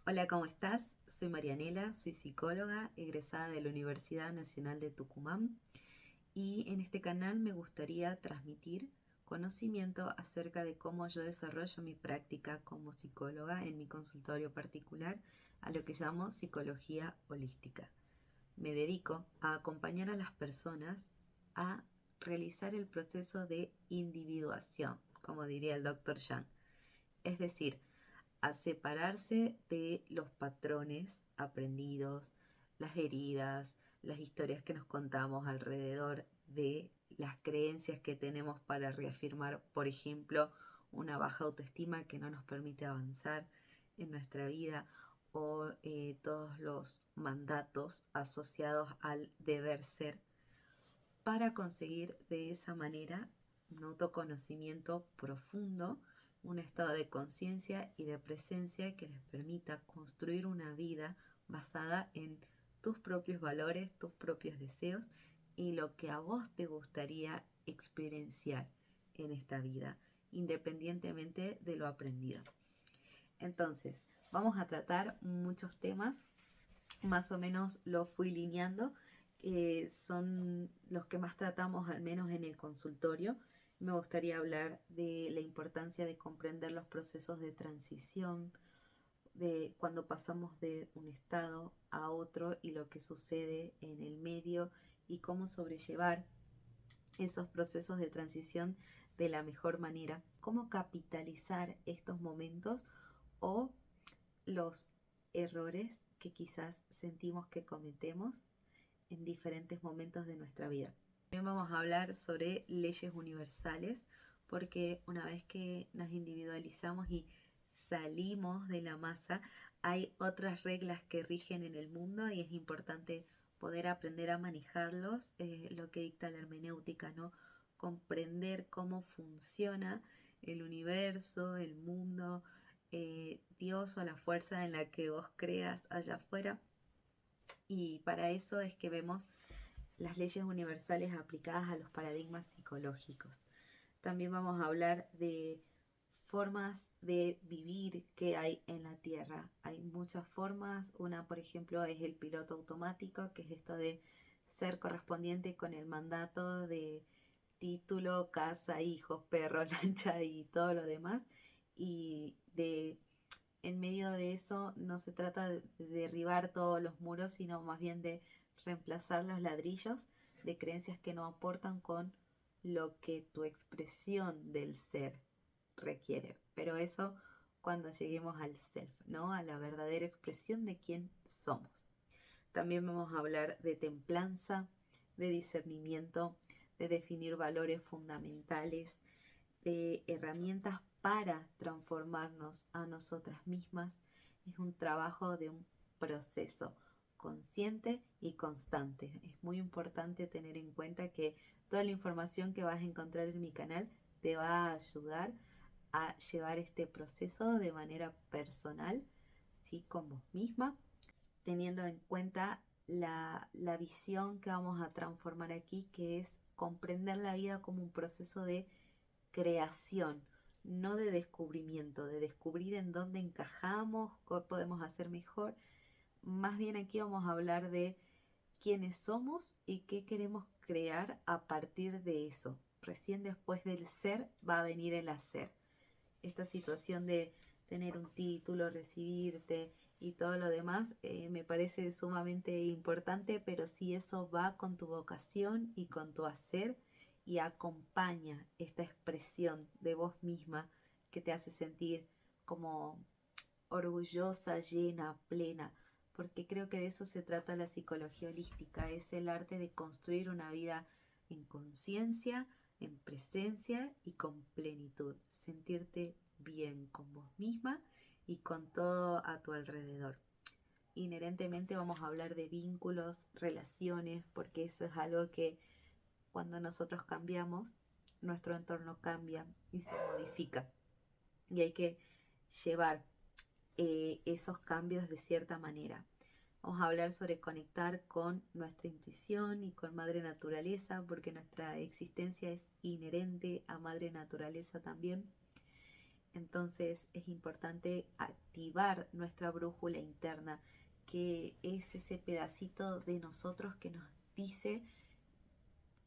Hola, ¿cómo estás? Soy Marianela, soy psicóloga, egresada de la Universidad Nacional de Tucumán y en este canal me gustaría transmitir conocimiento acerca de cómo yo desarrollo mi práctica como psicóloga en mi consultorio particular, a lo que llamo psicología holística. Me dedico a acompañar a las personas a realizar el proceso de individuación, como diría el doctor Yang. Es decir, a separarse de los patrones aprendidos, las heridas, las historias que nos contamos alrededor de las creencias que tenemos para reafirmar, por ejemplo, una baja autoestima que no nos permite avanzar en nuestra vida o todos los mandatos asociados al deber ser para conseguir de esa manera un autoconocimiento profundo, un estado de conciencia y de presencia que les permita construir una vida basada en tus propios valores, tus propios deseos y lo que a vos te gustaría experienciar en esta vida, independientemente de lo aprendido. Entonces, vamos a tratar muchos temas, más o menos lo fui lineando, son los que más tratamos al menos en el consultorio. Me gustaría hablar de la importancia de comprender los procesos de transición, de cuando pasamos de un estado a otro y lo que sucede en el medio y cómo sobrellevar esos procesos de transición de la mejor manera, cómo capitalizar estos momentos o los errores que quizás sentimos que cometemos en diferentes momentos de nuestra vida. También vamos a hablar sobre leyes universales, porque una vez que nos individualizamos y salimos de la masa, hay otras reglas que rigen en el mundo y es importante poder aprender a manejarlos, lo que dicta la hermenéutica, ¿no? Comprender cómo funciona el universo, el mundo, Dios o la fuerza en la que vos creas allá afuera. Y para eso es que vemos las leyes universales aplicadas a los paradigmas psicológicos. También vamos a hablar de formas de vivir que hay en la Tierra. Hay muchas formas. Una, por ejemplo, es el piloto automático, que es esto de ser correspondiente con el mandato de título, casa, hijos, perro, lancha y todo lo demás. Y de en medio de eso no se trata de derribar todos los muros, sino más bien de reemplazar los ladrillos de creencias que no aportan con lo que tu expresión del ser requiere. Pero eso cuando lleguemos al self, ¿no? A la verdadera expresión de quién somos. También vamos a hablar de templanza, de discernimiento, de definir valores fundamentales, de herramientas para transformarnos a nosotras mismas. Es un trabajo de un proceso consciente y constante. Es muy importante tener en cuenta que toda la información que vas a encontrar en mi canal te va a ayudar a llevar este proceso de manera personal, ¿sí? Con vos misma, teniendo en cuenta la visión que vamos a transformar aquí, que es comprender la vida como un proceso de creación, no de descubrimiento, de descubrir en dónde encajamos, qué podemos hacer mejor. Más bien aquí vamos a hablar de quiénes somos y qué queremos crear a partir de eso. Recién después del ser va a venir el hacer. Esta situación de tener un título, recibirte y todo lo demás, me parece sumamente importante, pero si eso va con tu vocación y con tu hacer y acompaña esta expresión de vos misma que te hace sentir como orgullosa, llena, plena, porque creo que de eso se trata la psicología holística, es el arte de construir una vida en conciencia, en presencia y con plenitud, sentirte bien con vos misma y con todo a tu alrededor. Inherentemente vamos a hablar de vínculos, relaciones, porque eso es algo que cuando nosotros cambiamos, nuestro entorno cambia y se modifica. Y hay que llevar esos cambios de cierta manera. Vamos a hablar sobre conectar con nuestra intuición y con Madre Naturaleza, porque nuestra existencia es inherente a Madre Naturaleza también. Entonces es importante activar nuestra brújula interna, que es ese pedacito de nosotros que nos dice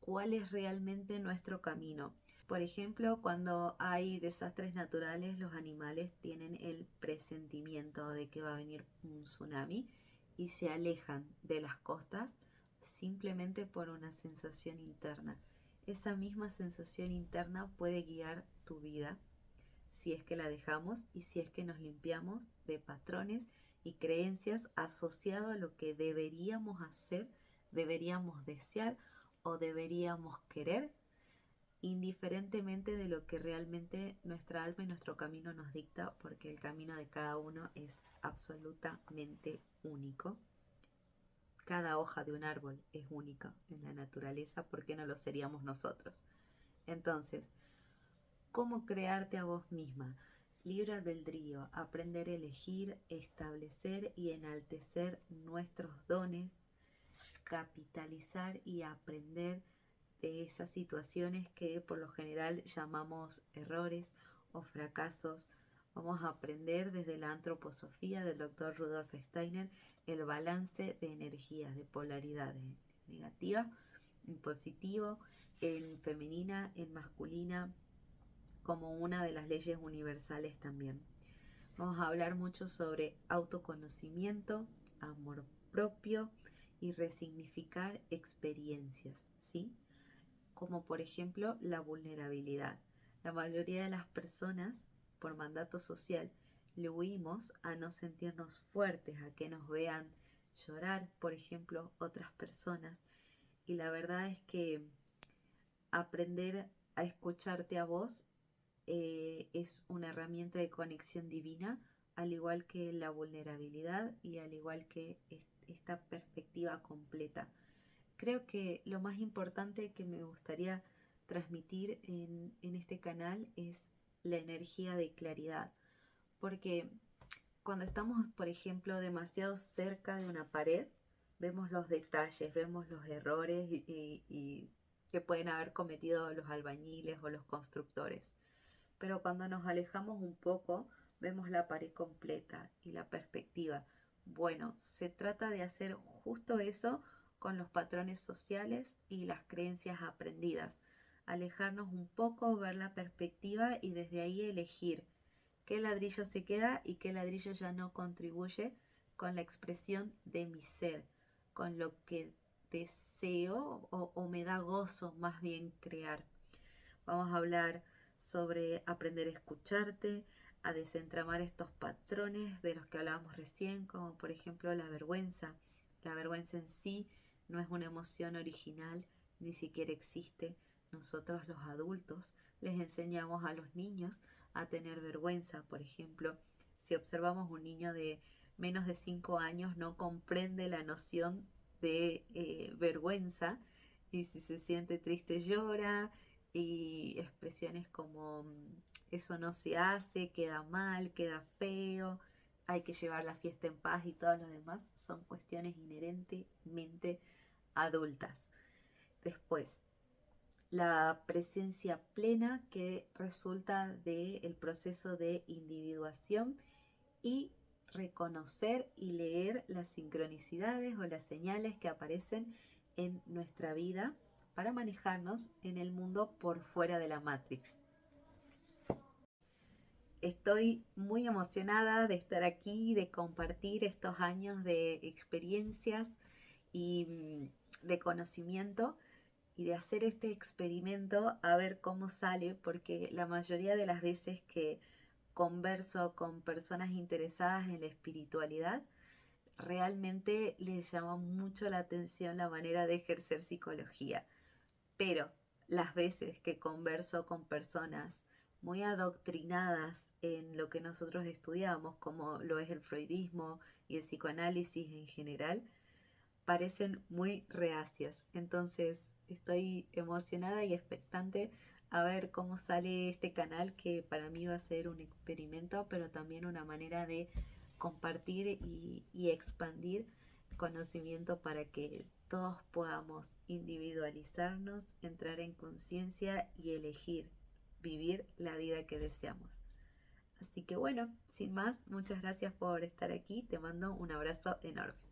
cuál es realmente nuestro camino. Por ejemplo, cuando hay desastres naturales, los animales tienen el presentimiento de que va a venir un tsunami y se alejan de las costas simplemente por una sensación interna. Esa misma sensación interna puede guiar tu vida si es que la dejamos y si es que nos limpiamos de patrones y creencias asociados a lo que deberíamos hacer, deberíamos desear o deberíamos querer, indiferentemente de lo que realmente nuestra alma y nuestro camino nos dicta, porque el camino de cada uno es absolutamente único. Cada hoja de un árbol es única en la naturaleza, ¿por qué no lo seríamos nosotros? Entonces, ¿cómo crearte a vos misma? Libre albedrío, aprender a elegir, establecer y enaltecer nuestros dones, capitalizar y aprender de esas situaciones que por lo general llamamos errores o fracasos. Vamos a aprender desde la antroposofía del doctor Rudolf Steiner el balance de energías, de polaridades, negativa, en positivo, en femenina, en masculina, como una de las leyes universales también. Vamos a hablar mucho sobre autoconocimiento, amor propio y resignificar experiencias, ¿sí? Como por ejemplo la vulnerabilidad. La mayoría de las personas, por mandato social, le huimos a no sentirnos fuertes, a que nos vean llorar, por ejemplo, otras personas. Y la verdad es que aprender a escucharte a vos es una herramienta de conexión divina, al igual que la vulnerabilidad y al igual que esta perspectiva completa. Creo que lo más importante que me gustaría transmitir en este canal es la energía de claridad, porque cuando estamos, por ejemplo, demasiado cerca de una pared, vemos los detalles, vemos los errores y que pueden haber cometido los albañiles o los constructores. Pero cuando nos alejamos un poco, vemos la pared completa y la perspectiva. Bueno, se trata de hacer justo eso con los patrones sociales y las creencias aprendidas. Alejarnos un poco, ver la perspectiva y desde ahí elegir qué ladrillo se queda y qué ladrillo ya no contribuye con la expresión de mi ser, con lo que deseo o me da gozo más bien crear. Vamos a hablar sobre aprender a escucharte, a desentramar estos patrones de los que hablábamos recién, como por ejemplo la vergüenza. La vergüenza en sí no es una emoción original, ni siquiera existe. Nosotros los adultos les enseñamos a los niños a tener vergüenza. Por ejemplo, si observamos un niño de menos de 5 años no comprende la noción de vergüenza, y si se siente triste llora, y expresiones como eso no se hace, queda mal, queda feo, hay que llevar la fiesta en paz y todo lo demás son cuestiones inherentemente adultas. Después, la presencia plena que resulta del proceso de individuación y reconocer y leer las sincronicidades o las señales que aparecen en nuestra vida para manejarnos en el mundo por fuera de la Matrix. Estoy muy emocionada de estar aquí, de compartir estos años de experiencias y de conocimiento y de hacer este experimento a ver cómo sale, porque la mayoría de las veces que converso con personas interesadas en la espiritualidad, realmente les llama mucho la atención la manera de ejercer psicología. Pero las veces que converso con personas muy adoctrinadas en lo que nosotros estudiamos, como lo es el freudismo y el psicoanálisis en general, parecen muy reacias. Entonces estoy emocionada y expectante a ver cómo sale este canal, que para mí va a ser un experimento, pero también una manera de compartir y expandir conocimiento para que todos podamos individualizarnos, entrar en conciencia y elegir vivir la vida que deseamos. Así que bueno, sin más, muchas gracias por estar aquí. Te mando un abrazo enorme.